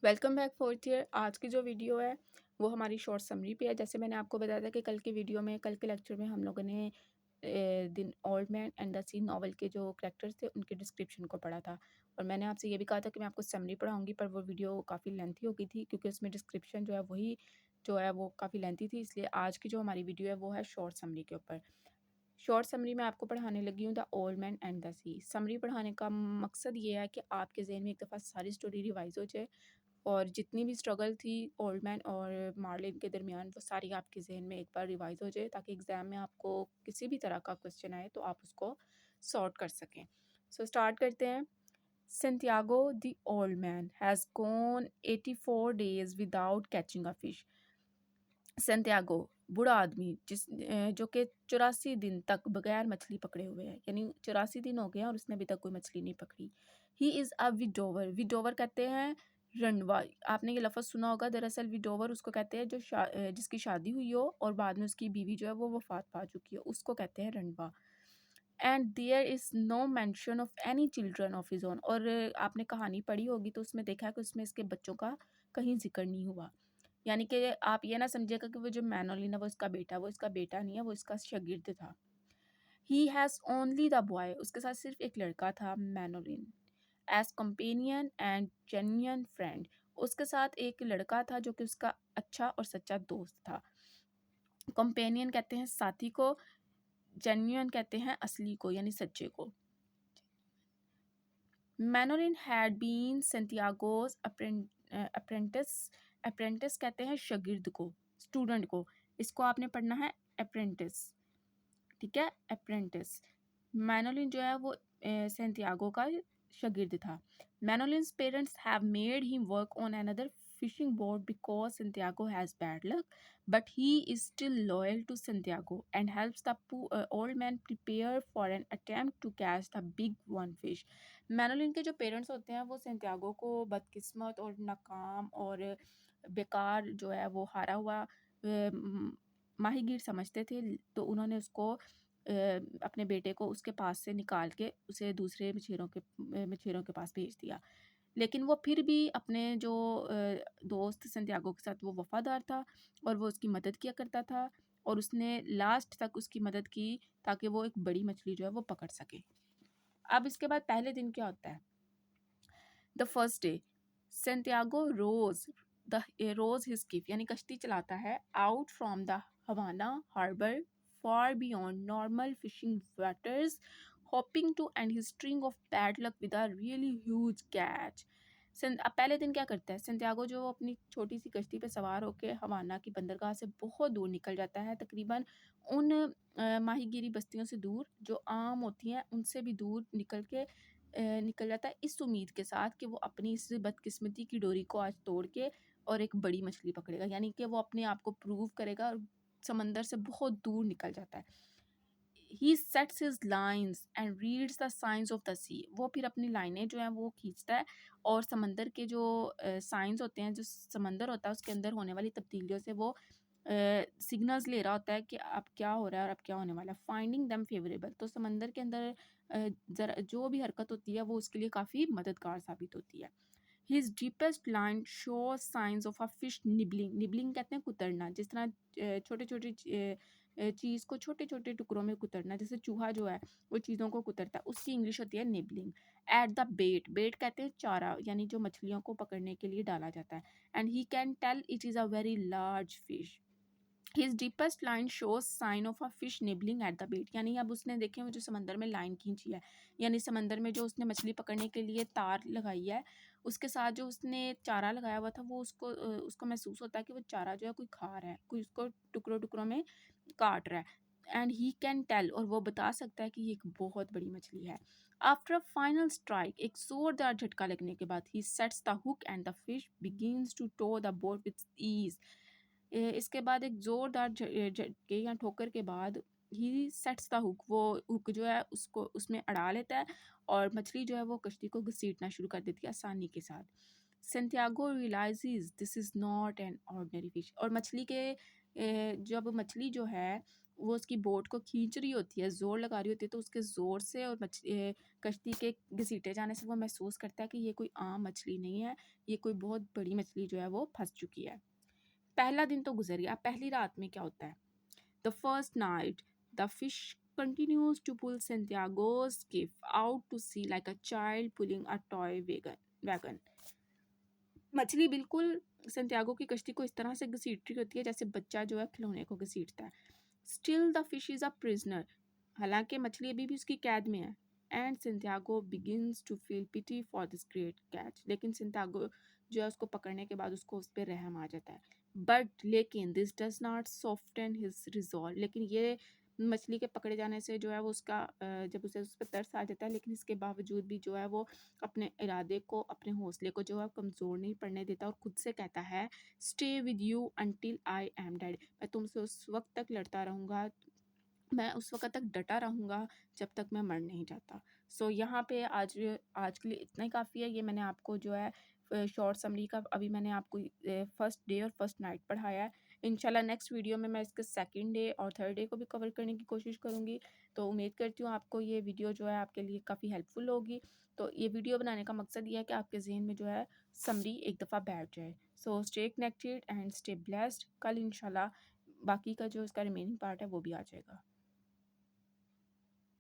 Welcome back fourth year. आज की जो वीडियो है वो हमारी शॉर्ट समरी पे है। जैसे मैंने आपको बताया था कि कल की वीडियो में, कल के लेक्चर में हम लोगों ने दिन old man and the sea novel के जो करेक्टर्स थे उनके डिस्क्रिप्शन को पढ़ा था। और मैंने आपसे ये भी कहा था कि मैं आपको समरी पढ़ाऊंगी, पर वो वीडियो काफ़ी लेंथी हो गई थी क्योंकि उसमें डिस्क्रिप्शन जो है वही जो है वो काफ़ी लेंथी थी। इसलिए आज की जो हमारी वीडियो है वो है शॉर्ट समरी के ऊपर। शॉर्ट समरी में आपको पढ़ाने लगी हूँ the old man and the sea. Summary पढ़ाने का मकसद ये है कि आपके जहन में एक दफ़ा सारी स्टोरी रिवाइज हो जाए और जितनी भी स्ट्रगल थी ओल्ड मैन और मार्लिन के दरमियान वो सारी आपके जहन में एक बार रिवाइज हो जाए, ताकि एग्ज़ाम में आपको किसी भी तरह का क्वेश्चन आए तो आप उसको सॉर्ट कर सकें। सो स्टार्ट करते हैं। Santiago the old man has gone 84 days without catching a fish. Santiago बूढ़ा आदमी जो कि 84 दिन तक बगैर मछली पकड़े हुए है, यानी 84 दिन हो गए और उसने अभी तक कोई मछली नहीं पकड़ी। He is a widower. Widower कहते हैं रंडवा। आपने ये लफ्ज़ सुना होगा। दरअसल विडोवर उसको कहते हैं जो जिसकी शादी हुई हो और बाद में उसकी बीवी जो है वो वफात पा चुकी हो, उसको कहते हैं रंडवा। And there is no mention of any children of his own. और आपने कहानी पढ़ी होगी तो उसमें देखा है कि उसमें इसके बच्चों का कहीं जिक्र नहीं हुआ। यानी कि आप ये ना समझिएगा कि वो जो मैनोलिन है वो इसका बेटा है, वो इसका बेटा नहीं है, वो इसका शागिर्द था। He has only the boy. उसके साथ सिर्फ एक लड़का था, Manolin. As companion and genuine friend. उसके साथ एक लड़का था जो कि उसका अच्छा और सच्चा दोस्त था। कंपेनियन कहते हैं साथी को, जेन्युइन कहते हैं असली को यानी सच्चे को। मैनोलिन हैड बीन सेंटियागोज अप्रेंटिस। अप्रेंटिस कहते हैं शागिर्द को, स्टूडेंट को। इसको आपने पढ़ना है अप्रेंटिस, ठीक है, अप्रेंटिस। मैनोलिन जो है वो सेंटियागो का शागिर्द था। Manolin's parents have made him work on another fishing boat because Santiago has bad luck, but he is still loyal to Santiago and helps the old man prepare for an attempt to catch the big one fish. मैनोलिन के जो parents होते हैं वो Santiago को बदकिस्मत और नाकाम और बेकार जो है वो हारा हुआ माहिगीर समझते थे, तो उन्होंने उसको अपने बेटे को उसके पास से निकाल के उसे दूसरे मछेरों के पास भेज दिया। लेकिन वो फिर भी अपने जो दोस्त संतियागो के साथ वो वफ़ादार था और वो उसकी मदद किया करता था और उसने लास्ट तक उसकी मदद की ताकि वो एक बड़ी मछली जो है वो पकड़ सके। अब इसके बाद पहले दिन क्या होता है? The first day Santiago rows his skiff यानी कश्ती चलाता है out from the Havana harbour far beyond normal fishing waters, hoping to end his string of bad luck with a really huge catch. अब पहले दिन क्या करता है सेंटियागो? जो अपनी छोटी सी कश्ती पे सवार होकर हवाना की बंदरगाह से बहुत दूर निकल जाता है, तकरीबन उन माहीगीरी बस्तियों से दूर जो आम होती हैं उनसे भी दूर निकल जाता है, इस उम्मीद के साथ कि वो अपनी इस बदकिस्मती की डोरी को आज तोड़ के और एक बड़ी मछली पकड़ेगा, यानी कि वो अपने आप को प्रूव करेगा और समंदर से बहुत दूर निकल जाता है। He sets his lines and reads the science of the sea. वो फिर अपनी लाइनें जो हैं वो खींचता है और समंदर के जो साइंस होते हैं, जो समंदर होता है उसके अंदर होने वाली तब्दीलियों से वो सिग्नल्स ले रहा होता है कि अब क्या हो रहा है और अब क्या होने वाला है। Finding them favourable. तो समंदर के अंदर जरा जो भी हरकत होती है वो उसके लिए काफ़ी मददगार साबित होती है। His deepest line show science of a fish nibbling. Nibbling कहते हैं कुतरना, जिस तरह छोटे छोटे चीज़ को छोटे छोटे टुकड़ों में कुतरना, जैसे चूहा जो है वो चीज़ों को कुतरता है, उसकी इंग्लिश होती है निबलिंग। एट द बेट। बेट कहते हैं चारा, यानी जो मछलियों को पकड़ने के लिए डाला जाता है। And he can tell it is a very large fish. His deepest line shows sign of a fish nibbling at the bait. यानी अब उसने देखे वो जो समंदर में लाइन खींची है, यानी समंदर में जो उसने मछली पकड़ने के लिए तार लगाई है, उसके साथ जो उसने चारा लगाया हुआ था वो उसको महसूस होता है कि वो चारा जो है कोई खा रहा है, कोई उसको टुकड़ों टुकड़ों में काट रहा है। एंड ही कैन टेल, और वो बता सकता है कि ये एक बहुत बड़ी मछली है। आफ्टर अ फाइनल स्ट्राइक, एक जोरदार झटका लगने के बाद, he sets the hook and the fish begins to tow the boat with ease. इसके बाद एक ज़ोरदार झटके या ठोकर के बाद ही सेट्स द हुक। वो हुक जो है उसको उसमें अड़ा लेता है और मछली जो है वो कश्ती को घसीटना शुरू कर देती है आसानी के साथ। Santiago realises this is not an ordinary fish. और जब मछली जो है वो उसकी बोट को खींच रही होती है, ज़ोर लगा रही होती है, तो उसके ज़ोर से और कश्ती के घसीटे जाने से वो महसूस करता है कि ये कोई आम मछली नहीं है, ये कोई बहुत बड़ी मछली जो है वो फंस चुकी है। पहला दिन तो गुजर गया। पहली रात में क्या होता है? The first night the fish continues to pull Santiago's skiff out to sea like a child pulling a toy wagon. मछली बिल्कुल संतियागो की कश्ती को इस तरह से घसीट रही होती है जैसे बच्चा जो है खिलौने को घसीटता है। Still the fish is a prisoner, हालांकि मछली अभी भी उसकी कैद में है। And Santiago begins to feel pity for this great catch, लेकिन संतियागो जो है उसको पकड़ने के बाद उसको उस पर रहम आ जाता है। बट लेकिन this does not soften his resolve, लेकिन ये मछली के पकड़े जाने से जो है वो उसका जब उसे उस पर तरस आ जाता है, लेकिन इसके बावजूद भी जो है वो अपने इरादे को, अपने हौसले को जो है कमज़ोर नहीं पड़ने देता और खुद से कहता है stay with you until I am dead, मैं तुमसे उस वक्त तक लड़ता रहूँगा, मैं उस वक्त तक डटा रहूँगा जब तक मैं मर नहीं जाता। सो यहाँ पे आज आज के लिए इतना ही काफ़ी है। ये मैंने आपको जो है शॉर्ट समरी का अभी मैंने आपको फर्स्ट डे और फर्स्ट नाइट पढ़ाया है। इंशाल्लाह नेक्स्ट वीडियो में मैं इसके सेकंड डे और थर्ड डे को भी कवर करने की कोशिश करूँगी। तो उम्मीद करती हूँ आपको ये वीडियो जो है आपके लिए काफ़ी हेल्पफुल होगी। तो ये वीडियो बनाने का मकसद ये है कि आपके जहन में जो है समरी एक दफ़ा बैठ जाए। So stay connected and stay blessed. कल इंशाल्लाह बाकी का जो इसका रिमेनिंग पार्ट है वो भी आ जाएगा।